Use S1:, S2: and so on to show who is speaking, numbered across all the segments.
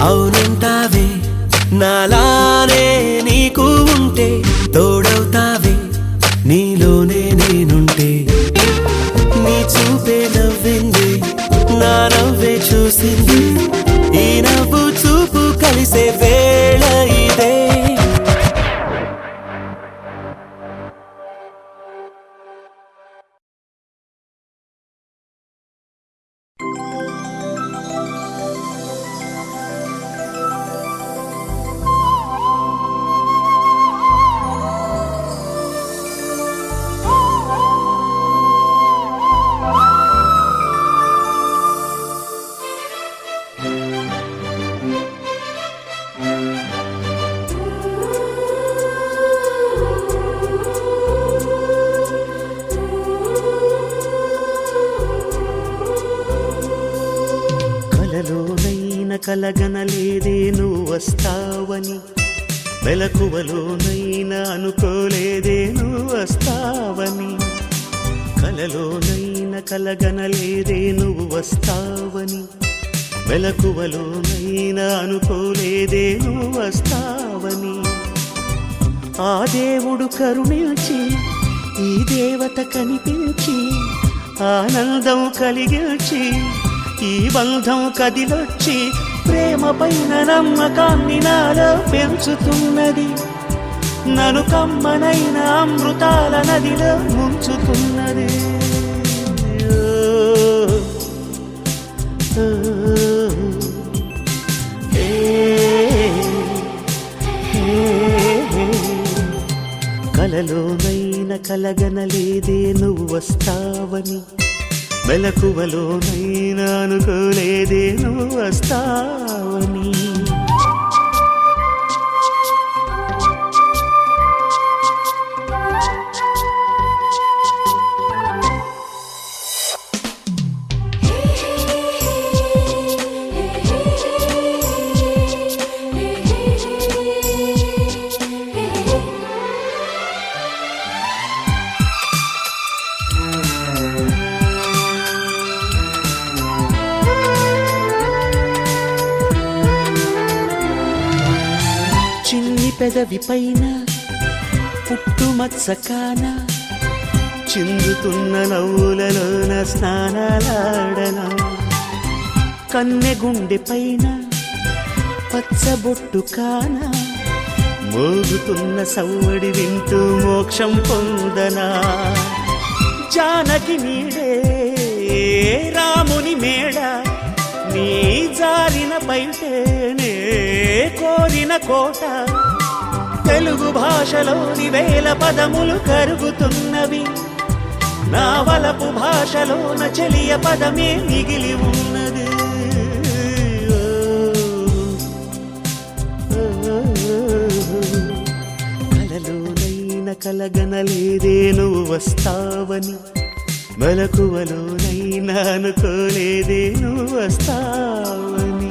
S1: అవునంటావే నాలానే నీకు ఉంటే తోడవుతావే నీలోనే నేనుంటే నీ చూపే నవ్వింది నా నవ్వే చూసింది ఈ నవ్వు చూపు కలిసే వేళ ఇదే
S2: కలగనలేదే నువ్వు వస్తావని మెలకువలోనైనా అనుకోలేదే నువ్వు వస్తావని కలలోనైనా కలగనలేదే నువ్వు వస్తావని మెలకువలోనైనా అనుకోలేదే నువ్వు వస్తావని ఆ దేవుడు కరుణించి ఈ దేవత కనిపించి ఆనందం కలిగించి ఈ బంధం కదిలొచ్చి ప్రేమ పైన నమ్మకాన్ని నాలో పెంచుతున్నది నన్ను కమ్మనైన అమృతాల నదిలో ముంచుతున్నది కలలోనైనా కలగనలేదే నువ్వు వస్తావని మెలకువలోనైనా అనుకోలేదే నువ్వు వస్తావని పెదవి పైన పుట్టుమచ్చకాన చిందుతున్న నవ్వులలోన స్నానాలాడనా కన్నె గుండె పైన పచ్చబొట్టు కాన మోగుతున్న సవ్వడి వింటూ మోక్షం పొందనా జానకి నీడే రాముని మేడ నీ జారిన బయటేనే కోరిన కోట తెలుగు భాషలోని వేల పదములు కరుగుతున్నవి నా వలపు భాషలోన చెలియ పదమే మిగిలి ఉన్నది కలలోనైనా కలగనలేదే నువ్వు వస్తావని మెలకువలోనైనా అనుకోలేదే నువ్వు వస్తావని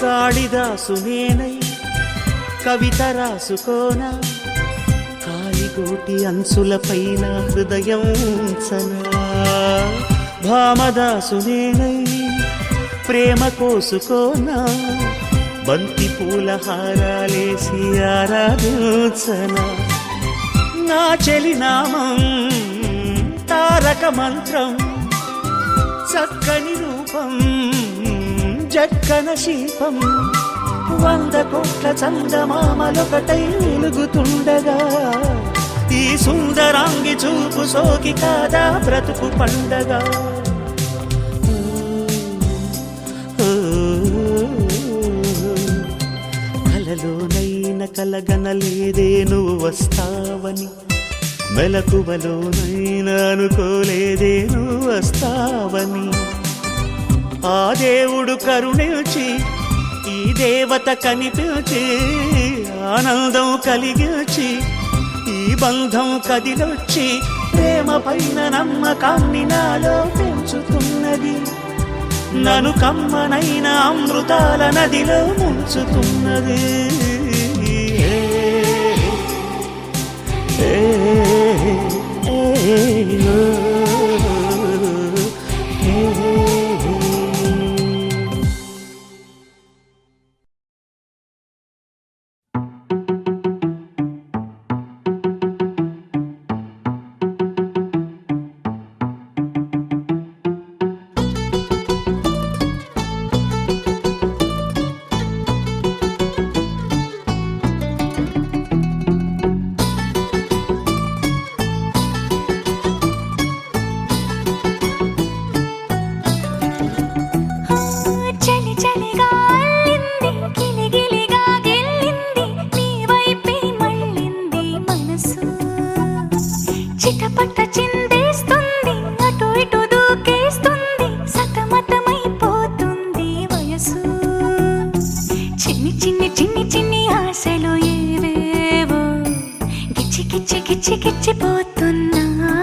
S2: కాళిదాసు నేనై కవిత రాసుకోనా కాలిగోటి అంచుల పైన హృదయం ఉంచనా భామదాసు నేనై ప్రేమ కోసుకోనా బంతి పూల హారాలేసి ఆరాధించనా నా చెలి నామం తారక మంత్రం చక్కని రూపం జక్కన శిల్పం 100 కోట్ల చందమామలొకటై వెలుగుతుండగా ఈ సుందరాంగి చూపు సోకి కాదా బ్రతుకు పండగ కలలోనైనా కలగనలేదే నువ్వు వస్తావని మెలకువలోనైనా అనుకోలేదే నువ్వు వస్తావని ఆ దేవుడు కరుణించి ఈ దేవత కనిపించి ఆనందం కలిగించి ఈ బంధం కదిలొచ్చి ప్రేమ పైన నమ్మకాన్ని నాలో పెంచుతున్నది నన్ను కమ్మనైన అమృతాల నదిలో ముంచుతున్నది
S3: గిచ్చిపోతున్నాయే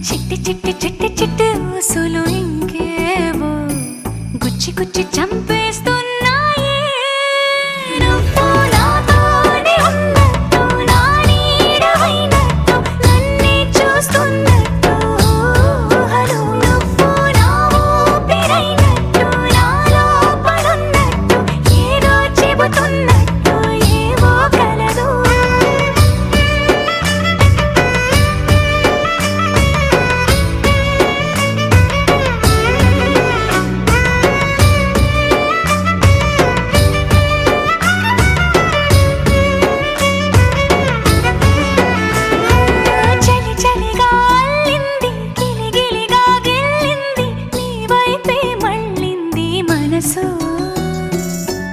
S3: చిట్టి చిట్టి చిట్టి చిట్టి ఊసులు ఇంకేవో గుచ్చి గుచ్చి చంపేస్తున్నాయే నువ్వు నాతోనే ఉన్నట్టు నా నీడవైనట్టు నన్నే చూస్తున్నట్టు ఊహలు నువ్వు నా ఊపిరైనట్టు నాలో పడున్నట్టు ఏదో చెబుతున్నట్టు ఏవో కలదు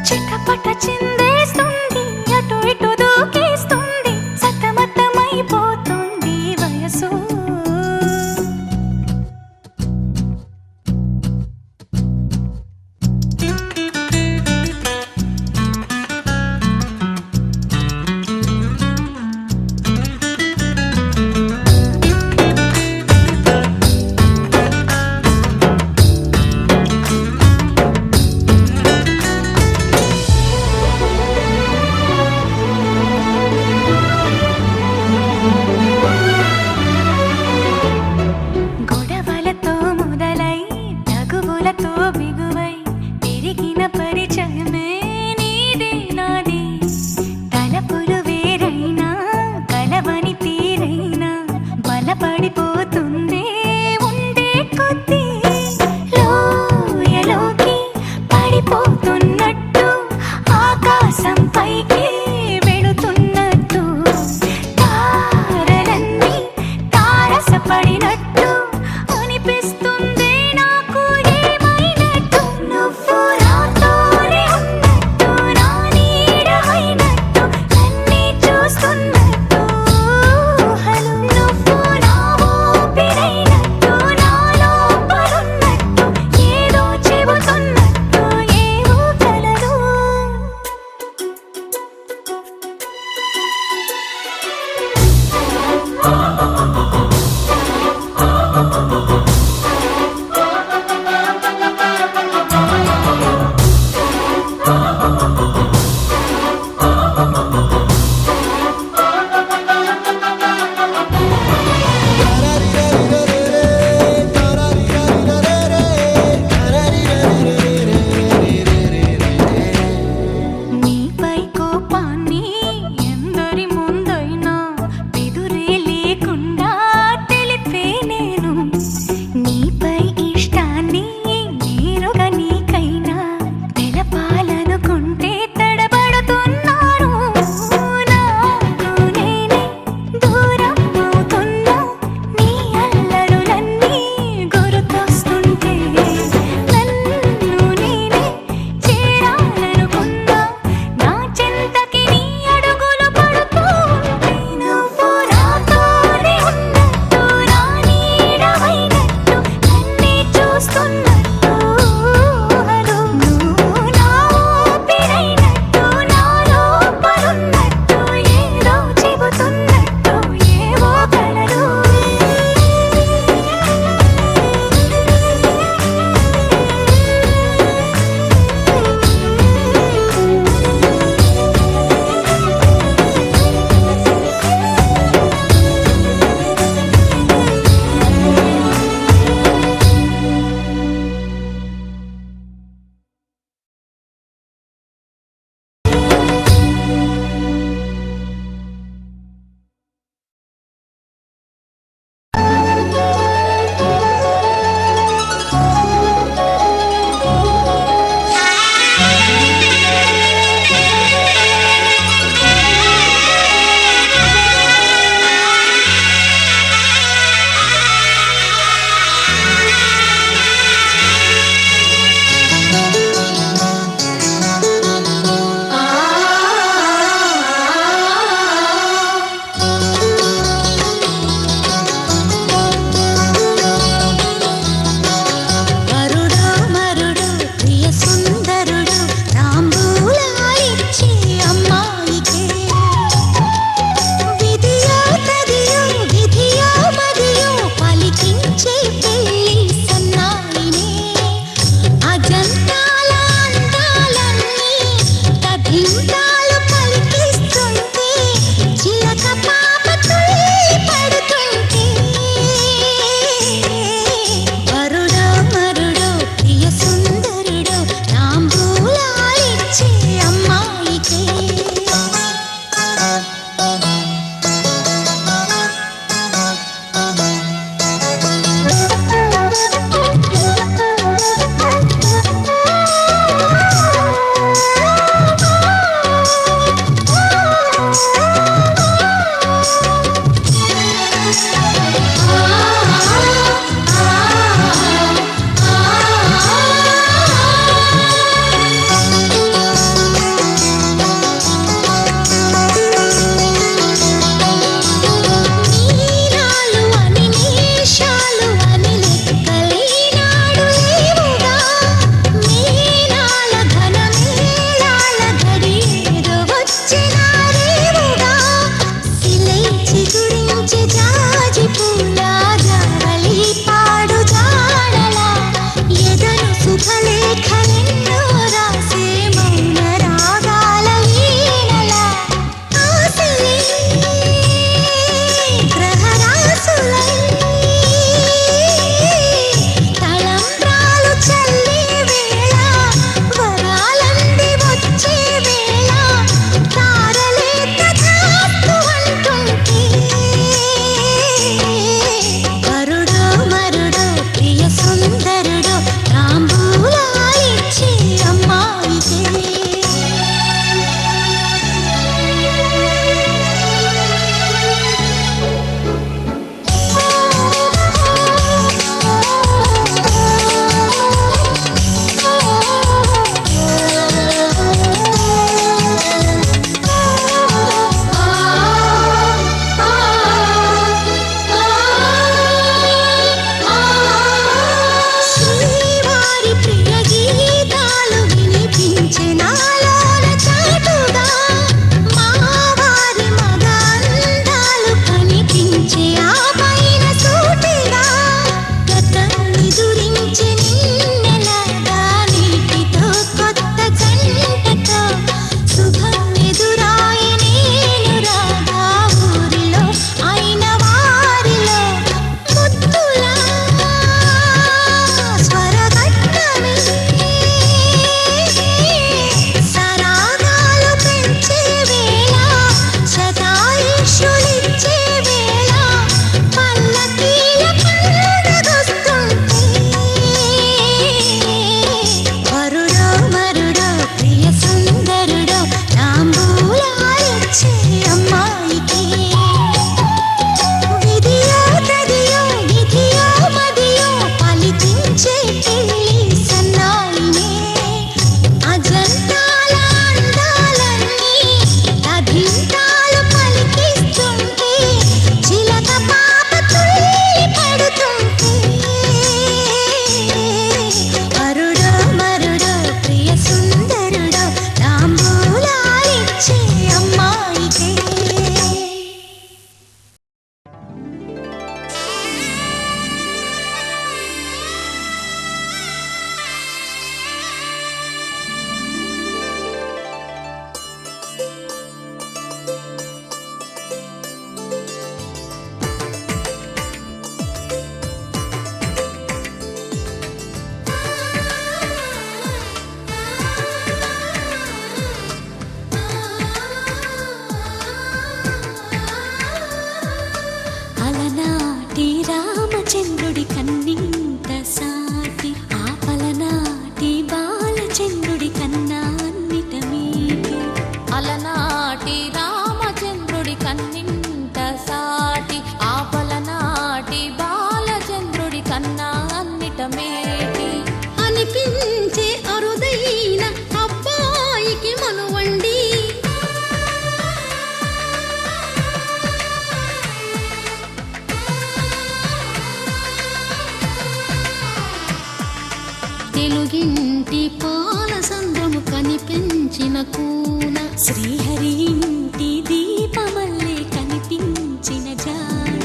S3: చిటపట చిందేస్తుంది అటు ఇటు దూకేస్తుంది సతమతమైపోతుంది వయసు వెలిగించే నాలోన చాటుగా మా వారి మగ అందాలు కనిపించే ఆ పైన సూటిగా గతాన్ని దురించే నిన్నెలాగా నీటితో కొత్త జంటతో శుభం ఎదురాయ నేను రాగా ఊరిలో అయిన వారిలో ముద్దులా స్వరగట్టమే సరాగాలు పెంచే వేళ శతాయుషులిచ్చే వేళ పల్లకీల పండగొస్తుంటే వరుడో మరుడో ప్రియ సుందరుడో తాంబూలాలిచ్చే అమ్మాయికి విధియో తదియో విధియో మదియో పలికించే పెళ్లి సన్నాయినే అజంతాల అందాలన్నీ తదింతాలు పలికిస్తుంటే చిలక పాప తుల్లి పడుతుంటే వరుడో మరుడో ప్రియ సుందరుడో తాంబూలాలిచ్చే అమ్మాయికే అలనాటి రామచంద్రుడి కన్నింత సాటి ఆపలనాటి బాలచంద్రుడి కన్నా అన్నిట మీటి
S4: అలనాటి రామచంద్రుడి కన్నింత సాటి ఆపలనాటి బాలచంద్రుడి కన్నా అన్నిట మేటి
S3: అనిపించే అరుదైన అబ్బాయికి మనువండి తెలుగింటి పాల సంద్రము కనిపించిన కూన శ్రీహరి ఇంటి దీపమల్లే కనిపించిన జాన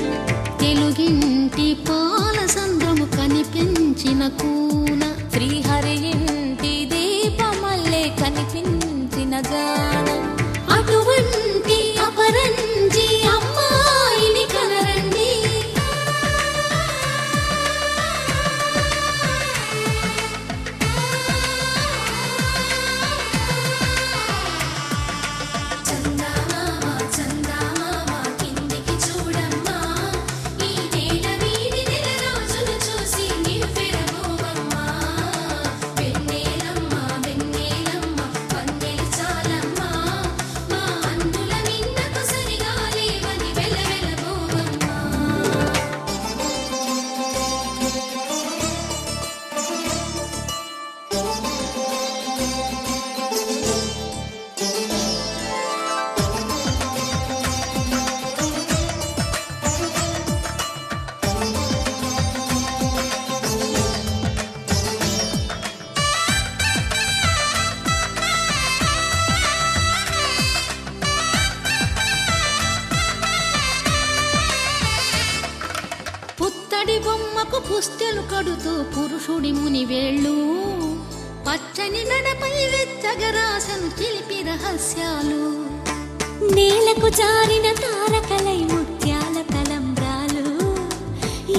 S3: తెలుగింటి పాల సంద్రము కనిపించిన కూన
S4: శ్రీహరి ఇంటి దీపమల్లే కనిపించిన జాన
S3: అటువంటి అపరంజి అమ్మాయిని కనరండి చందమామ చందమామ కిందికి చూడమ్మా ఈ నేల వీడి నెల రోజులు చూసి నివ్వెరబోవమ్మా వెన్నెలమ్మ వెన్నెలమ్మ వన్నెలు చాలమ్మా మా అందుల మిన్నకు సరిగా లేవని వెలవెలబోవమ్మా పుత్తడి బొమ్మకు పుస్తెలు కడుతూ పురుషుడి ముని వేళ్ళు పచ్చని నడపై వెచ్చగరాసను చిలిపి రహస్యాలు నేలకు జారిన తారకలై ముత్యాల తలంబ్రాలు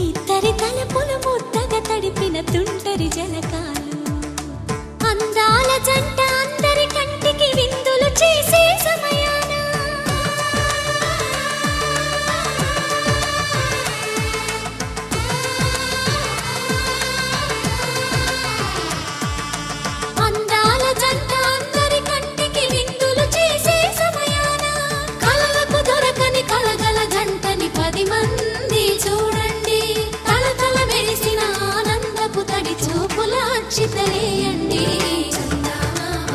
S3: ఇద్దరి తలపులు ముద్దగా తడిపిన తుంటరి జలకాలు అందాల జంట అందరి కంటికి విందులు చేసే సమయాన అందాల జంట అందరి కంటికి విందులు చేసే సమయాన కలలకు దొరకని కలగల జంటని 10 మంది చూడండి తలతల మెరిసిన ఆనందపు తడి చూపుల అక్షితలేయండి చందమామ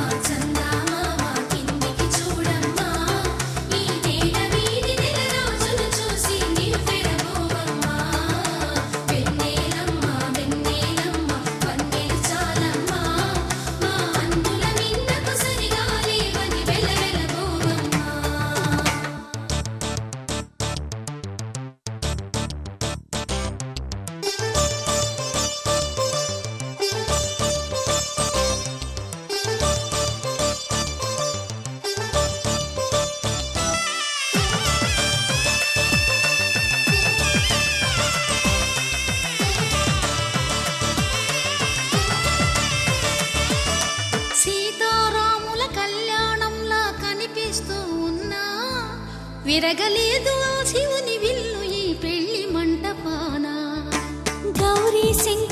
S3: విరగలేదు ఆ శివుని విల్లు ఈ పెళ్లి మంటపాన గౌరీ శంకర